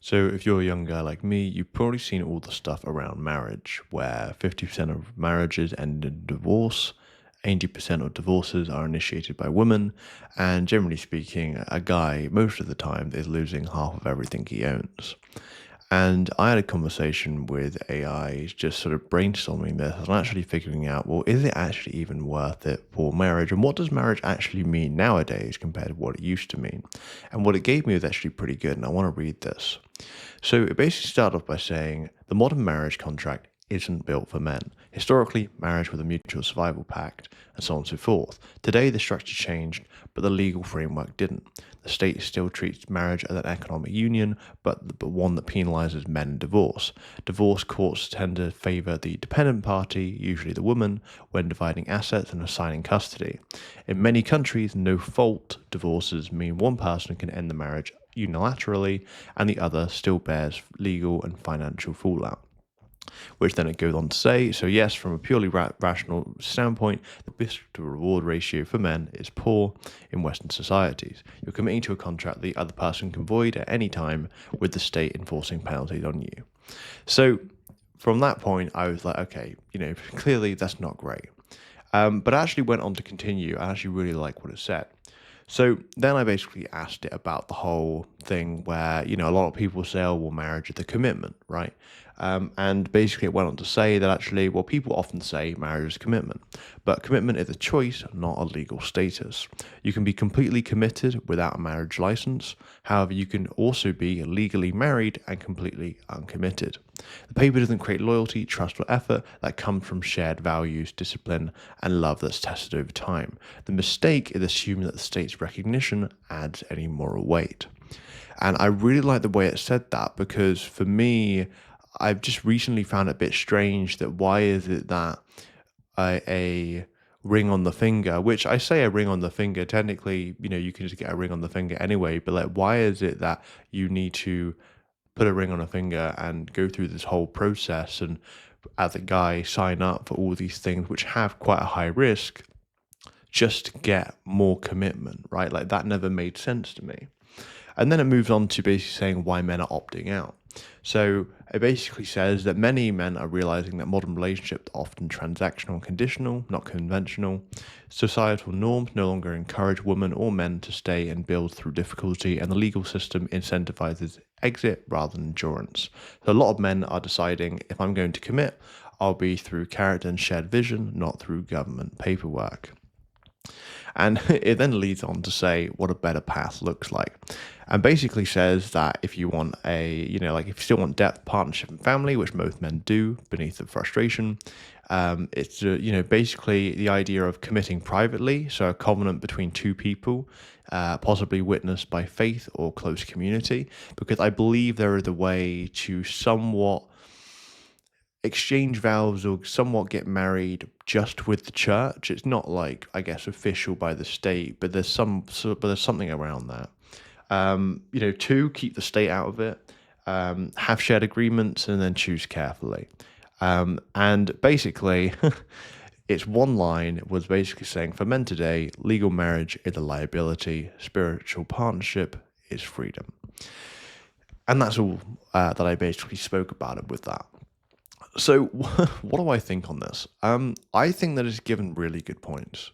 So, if you're a young guy like me, you've probably seen all the stuff around marriage, where 50% of marriages end in divorce, 80% of divorces are initiated by women, and generally speaking, a guy, most of the time, is losing half of everything he owns. And I had a conversation with AI, just sort of brainstorming this and actually figuring out, well, is it actually even worth it for marriage? And what does marriage actually mean nowadays compared to what it used to mean? And what it gave me was actually pretty good. And I want to read this. So it basically started off by saying the modern marriage contract isn't built for men. Historically, marriage was a mutual survival pact, and so on and so forth. Today, the structure changed, but the legal framework didn't. The state still treats marriage as an economic union, but one that penalizes men in divorce. Divorce courts tend to favor the dependent party, usually the woman, when dividing assets and assigning custody. In many countries, no fault divorces mean one person can end the marriage unilaterally and the other still bears legal and financial fallout. Which then it goes on to say, so yes, from a purely rational standpoint, the risk to reward ratio for men is poor in Western societies. You're committing to a contract the other person can void at any time with the state enforcing penalties on you. So from that point, I was like, okay, clearly that's not great. But I actually went on to continue. I actually really like what it said. So then I basically asked it about the whole thing where, a lot of people say, oh, well, marriage is a commitment, right? And basically it went on to say that actually, well, people often say marriage is commitment, but commitment is a choice, not a legal status. You can be completely committed without a marriage license. However, you can also be legally married and completely uncommitted. The paper doesn't create loyalty, trust, or effort that comes from shared values, discipline, and love that's tested over time. The mistake is assuming that the state's recognition adds any moral weight. And I really like the way it said that because for me, I've just recently found it a bit strange that why is it that a ring on the finger, which I say a ring on the finger, technically, you can just get a ring on the finger anyway, but like, why is it that you need to put a ring on a finger and go through this whole process and as a guy sign up for all these things which have quite a high risk just to get more commitment, right? Like that never made sense to me. And then it moves on to basically saying why men are opting out. So it basically says that many men are realizing that modern relationships are often transactional and conditional, not conventional. Societal norms no longer encourage women or men to stay and build through difficulty, and the legal system incentivizes exit rather than endurance. So a lot of men are deciding if I'm going to commit, I'll be through character and shared vision, not through government paperwork. And it then leads on to say what a better path looks like. And basically says that if you want if you still want depth, partnership, and family, which most men do beneath the frustration, it's, basically the idea of committing privately. So a covenant between two people, possibly witnessed by faith or close community, because I believe there is a way to somewhat exchange vows or somewhat get married just with the church. It's not like, I guess, official by the state, but there's something around that. Two, keep the state out of it, have shared agreements, and then choose carefully. And basically, its one line was basically saying, for men today, legal marriage is a liability, spiritual partnership is freedom. And that's all that I basically spoke about it with that. So, what do I think on this? I think that it's given really good points.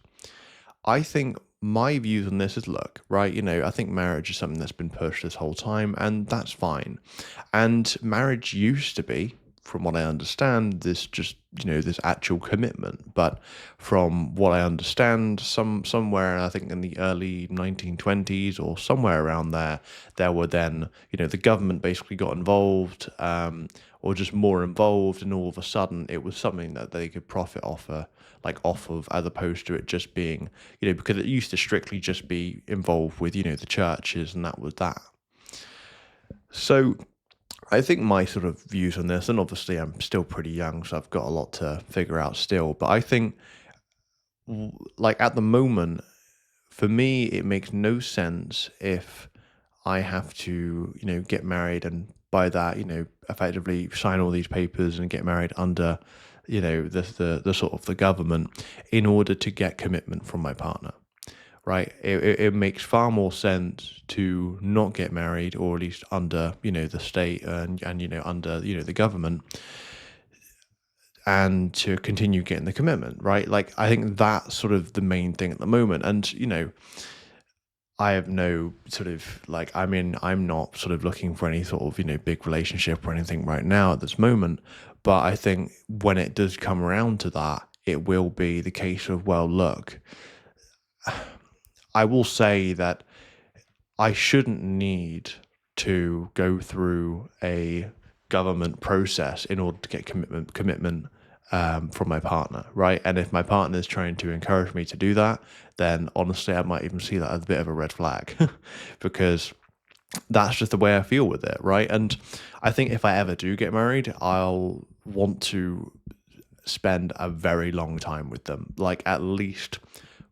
I think my views on this is look, right? I think marriage is something that's been pushed this whole time, and that's fine. And marriage used to be, from what I understand, this actual commitment. But from what I understand, somewhere I think in the early 1920s or somewhere around there were then, the government basically got involved, or just more involved, and all of a sudden it was something that they could profit off of, as opposed to it just being, because it used to strictly just be involved with, the churches, and that was that. So I think my sort of views on this, and obviously I'm still pretty young, so I've got a lot to figure out still, but I think, like at the moment, for me, it makes no sense if I have to, get married and by that, effectively sign all these papers and get married under, the sort of the government in order to get commitment from my partner. right? It makes far more sense to not get married, or at least under, the state and under, the government, and to continue getting the commitment, right? Like, I think that's sort of the main thing at the moment. And, I have no sort of like, I mean, I'm not sort of looking for any sort of, big relationship or anything right now at this moment. But I think when it does come around to that, it will be the case of, well, look, I will say that I shouldn't need to go through a government process in order to get commitment from my partner, right? And if my partner is trying to encourage me to do that, then honestly, I might even see that as a bit of a red flag because that's just the way I feel with it, right? And I think if I ever do get married, I'll want to spend a very long time with them, like at least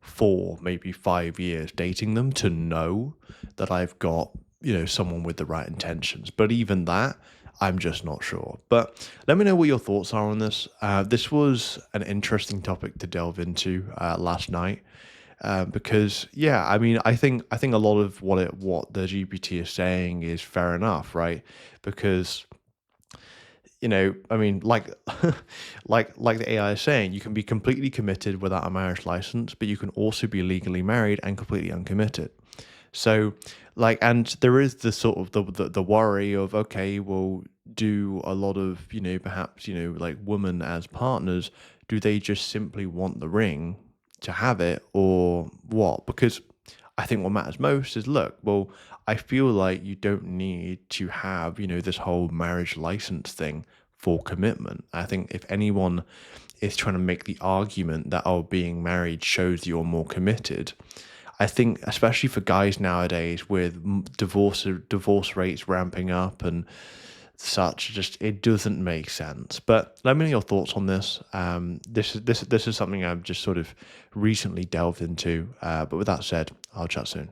4, maybe 5 years dating them to know that I've got, someone with the right intentions. But even that, I'm just not sure. But let me know what your thoughts are on this. This was an interesting topic to delve into last night. Because yeah, I mean, I think a lot of what the GPT is saying is fair enough, right? Because I mean, like, like the AI is saying, you can be completely committed without a marriage license, but you can also be legally married and completely uncommitted. So, like, and there is the sort of the worry of, okay, well, do a lot of perhaps like women as partners, do they just simply want the ring to have it, or what? Because I think what matters most is, look, well, I feel like you don't need to have, this whole marriage license thing for commitment. I think if anyone is trying to make the argument that, oh, being married shows you're more committed, I think especially for guys nowadays with divorce rates ramping up and such, just it doesn't make sense. But let me know your thoughts on this. This is something I've just sort of recently delved into. But with that said, I'll chat soon.